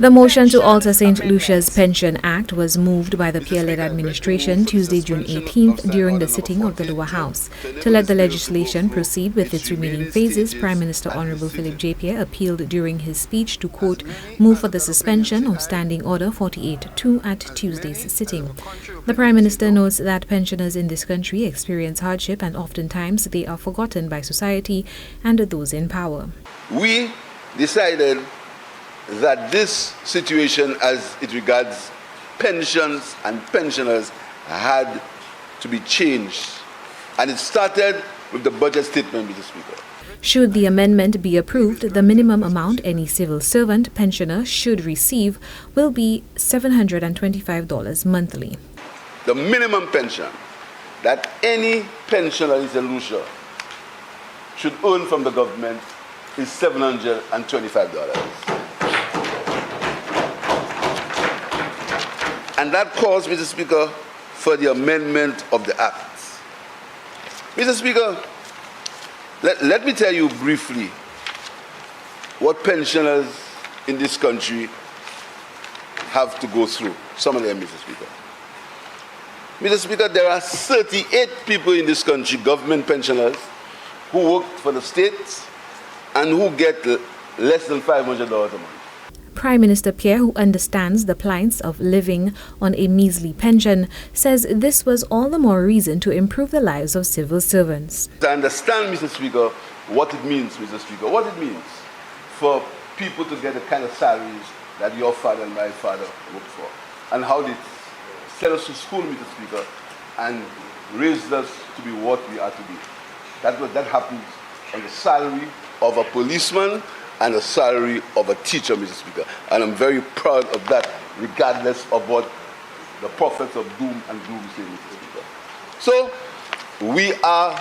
The motion to alter St. Lucia's Pension Act was moved by the Pierre-led administration Tuesday, June 18th during the sitting of the lower house. To let the legislation proceed with its remaining phases, Prime Minister Honorable Philip J. Pierre appealed during his speech to, quote, move for the suspension of Standing Order 48-2 at Tuesday's sitting. The Prime Minister notes that pensioners in this country experience hardship and oftentimes they are forgotten by society and those in power. We decided that this situation as it regards pensions and pensioners had to be changed. And it started with the budget statement, Mr. Speaker. Should the amendment be approved, the minimum amount any civil servant pensioner should receive will be $725 monthly. The minimum pension that any pensioner in St. Lucia should earn from the government is $725. And that calls, Mr. Speaker, for the amendment of the Act. Mr. Speaker, let me tell you briefly what pensioners in this country have to go through. Some of them, Mr. Speaker. Mr. Speaker, there are 38 people in this country, government pensioners, who work for the state and who get less than $500 a month. Prime Minister Pierre, who understands the plights of living on a measly pension, says this was all the more reason to improve the lives of civil servants. I understand, Mr. Speaker, what it means, Mr. Speaker, what it means for people to get the kind of salaries that your father and my father worked for, and how they sent us to school, Mr. Speaker, and raised us to be what we are today. That happens on the salary of a policeman and the salary of a teacher, Mr. Speaker. And I'm very proud of that, regardless of what the prophets of doom and gloom say, Mr. Speaker. So, we are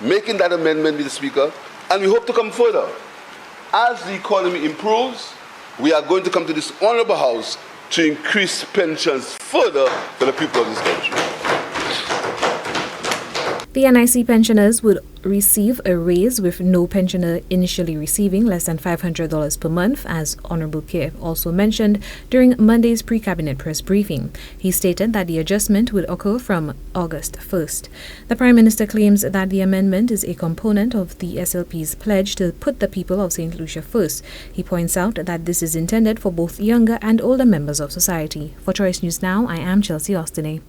making that amendment, Mr. Speaker, and we hope to come further. As the economy improves, we are going to come to this honorable house to increase pensions further for the people of this country. The NIC pensioners would receive a raise, with no pensioner initially receiving less than $500 per month, as Honorable Pierre also mentioned during Monday's pre-cabinet press briefing. He stated that the adjustment would occur from August 1st. The Prime Minister claims that the amendment is a component of the SLP's pledge to put the people of St. Lucia first. He points out that this is intended for both younger and older members of society. For Choice News Now, I am Chelsea Austinay.